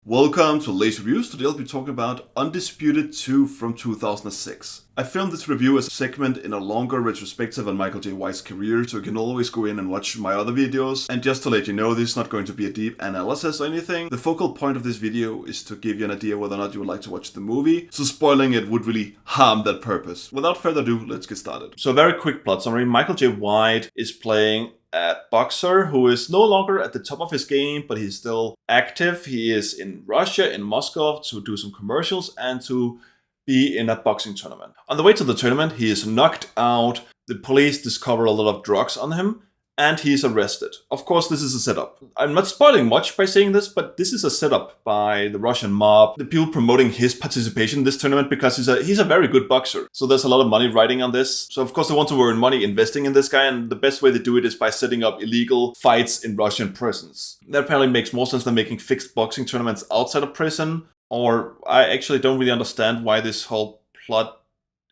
Welcome to Lace Reviews. Today I'll be talking about Undisputed II from 2006. I filmed this review as a segment in a longer retrospective on Michael J. White's career, so you can always go in and watch my other videos. And just to let you know, this is not going to be a deep analysis or anything. The focal point of this video is to give you an idea whether or not you would like to watch the movie, so spoiling it would really harm that purpose. Without further ado, let's get started. So a very quick plot summary. Michael J. White is playing a boxer who is no longer at the top of his game, but he's still active. He is in Russia, in Moscow, to do some commercials and to be in a boxing tournament. On the way to the tournament, he is knocked out. The police discover a lot of drugs on him, and he's arrested. Of course, this is a setup. I'm not spoiling much by saying this, but this is a setup by the Russian mob, the people promoting his participation in this tournament because he's a very good boxer. So there's a lot of money riding on this. So of course they want to earn money investing in this guy, and the best way to do it is by setting up illegal fights in Russian prisons. That apparently makes more sense than making fixed boxing tournaments outside of prison, or I actually don't really understand why this whole plot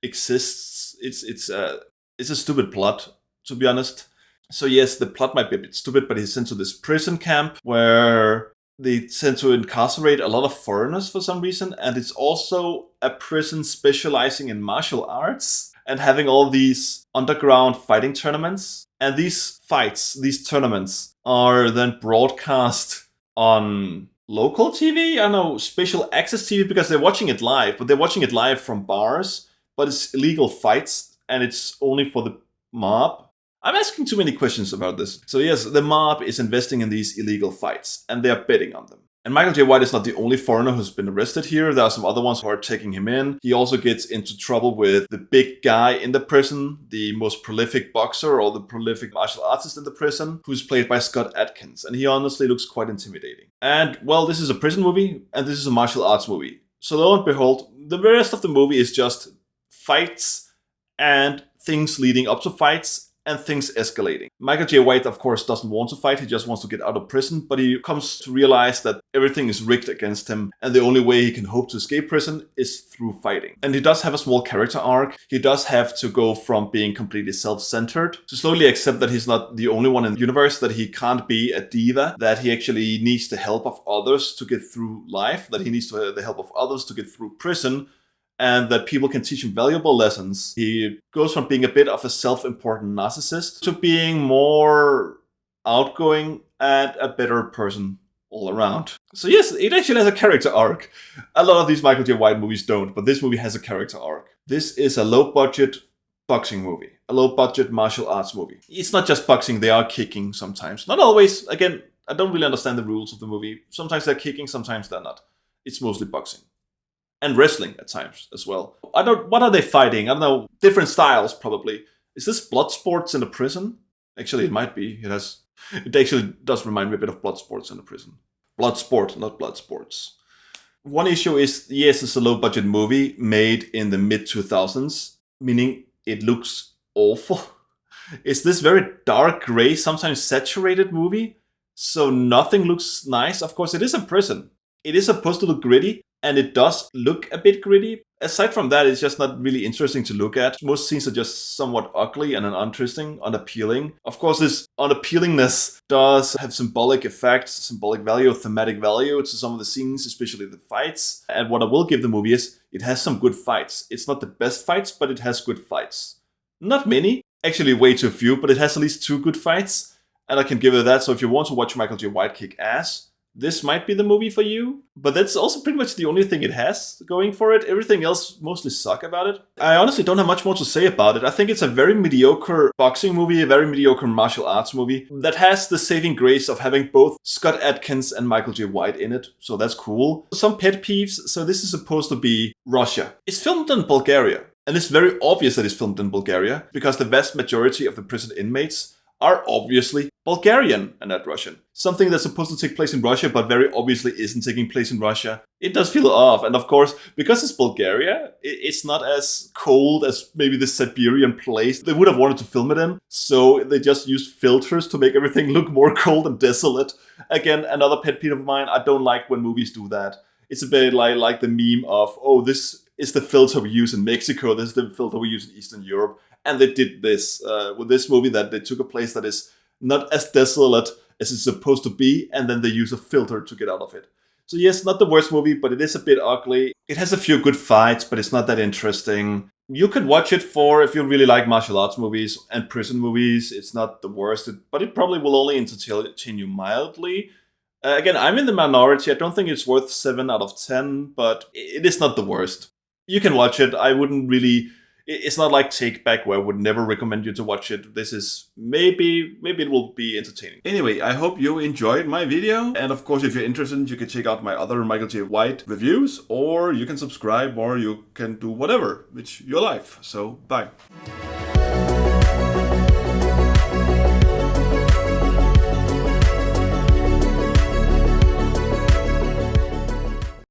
exists. It's a stupid plot, to be honest. So yes, the plot might be a bit stupid, but he's sent to this prison camp where they tend to incarcerate a lot of foreigners for some reason. And it's also a prison specializing in martial arts and having all these underground fighting tournaments. And these fights, these tournaments, are then broadcast on local TV? I don't know, special access TV, because they're watching it live, but they're watching it live from bars. But it's illegal fights and it's only for the mob. I'm asking too many questions about this. So yes, the mob is investing in these illegal fights, and they're betting on them. And Michael J. White is not the only foreigner who's been arrested here. There are some other ones who are taking him in. He also gets into trouble with the big guy in the prison, the most prolific boxer or the prolific martial artist in the prison, who's played by Scott Adkins. And he honestly looks quite intimidating. And well, this is a prison movie, and this is a martial arts movie. So lo and behold, the rest of the movie is just fights and things leading up to fights, and things escalating. Michael J. White, of course, doesn't want to fight. He just wants to get out of prison, but he comes to realize that everything is rigged against him, and the only way he can hope to escape prison is through fighting. And he does have a small character arc. He does have to go from being completely self-centered to slowly accept that he's not the only one in the universe, that he can't be a diva, that he actually needs the help of others to get through life, that he needs the help of others to get through prison, and that people can teach him valuable lessons. He goes from being a bit of a self-important narcissist to being more outgoing and a better person all around. So yes, it actually has a character arc. A lot of these Michael J. White movies don't, but this movie has a character arc. This is a low-budget boxing movie, a low-budget martial arts movie. It's not just boxing, they are kicking sometimes. Not always. Again, I don't really understand the rules of the movie. Sometimes they're kicking, sometimes they're not. It's mostly boxing. And wrestling at times as well. What are they fighting? I don't know. Different styles, probably. Is this blood sports in a prison? Actually, it might be. It actually does remind me a bit of blood sports in a prison. Blood sport, not blood sports. One issue is, yes, it's a low-budget movie made in the mid-2000s, meaning it looks awful. It's this very dark gray, sometimes saturated movie, so nothing looks nice. Of course, it is a prison. It is supposed to look gritty, and it does look a bit gritty. Aside from that, it's just not really interesting to look at. Most scenes are just somewhat ugly and uninteresting, unappealing. Of course, this unappealingness does have symbolic effects, symbolic value, thematic value to some of the scenes, especially the fights. And what I will give the movie is, it has some good fights. It's not the best fights, but it has good fights. Not many, actually way too few, but it has at least 2 good fights. And I can give it that. So if you want to watch Michael J. White kick ass, this might be the movie for you, but that's also pretty much the only thing it has going for it. Everything else mostly suck about it. I honestly don't have much more to say about it. I think it's a very mediocre boxing movie, a very mediocre martial arts movie that has the saving grace of having both Scott Adkins and Michael J. White in it, so that's cool. Some pet peeves. So this is supposed to be Russia. It's filmed in Bulgaria, and it's very obvious that it's filmed in Bulgaria because the vast majority of the prison inmates are obviously Bulgarian and not Russian. Something that's supposed to take place in Russia, but very obviously isn't taking place in Russia. It does feel off. And of course, because it's Bulgaria, it's not as cold as maybe the Siberian place they would have wanted to film it in. So they just used filters to make everything look more cold and desolate. Again, another pet peeve of mine. I don't like when movies do that. It's a bit like the meme of, oh, this is the filter we use in Mexico, this is the filter we use in Eastern Europe. And they did this with this movie, that they took a place that is not as desolate as it's supposed to be, and then they use a filter to get out of it. So yes, not the worst movie, but it is a bit ugly. It has a few good fights, but it's not that interesting. You could watch it for if you really like martial arts movies and prison movies. It's not the worst, but it probably will only entertain you mildly. Again, I'm in the minority. I don't think it's worth 7 out of 10, but it is not the worst. You can watch it. I wouldn't really... It's not like Take Back, where I would never recommend you to watch it. This is maybe it will be entertaining. Anyway, I hope you enjoyed my video. And of course, if you're interested, you can check out my other Michael J. White reviews, or you can subscribe, or you can do whatever. It's your life. So, bye.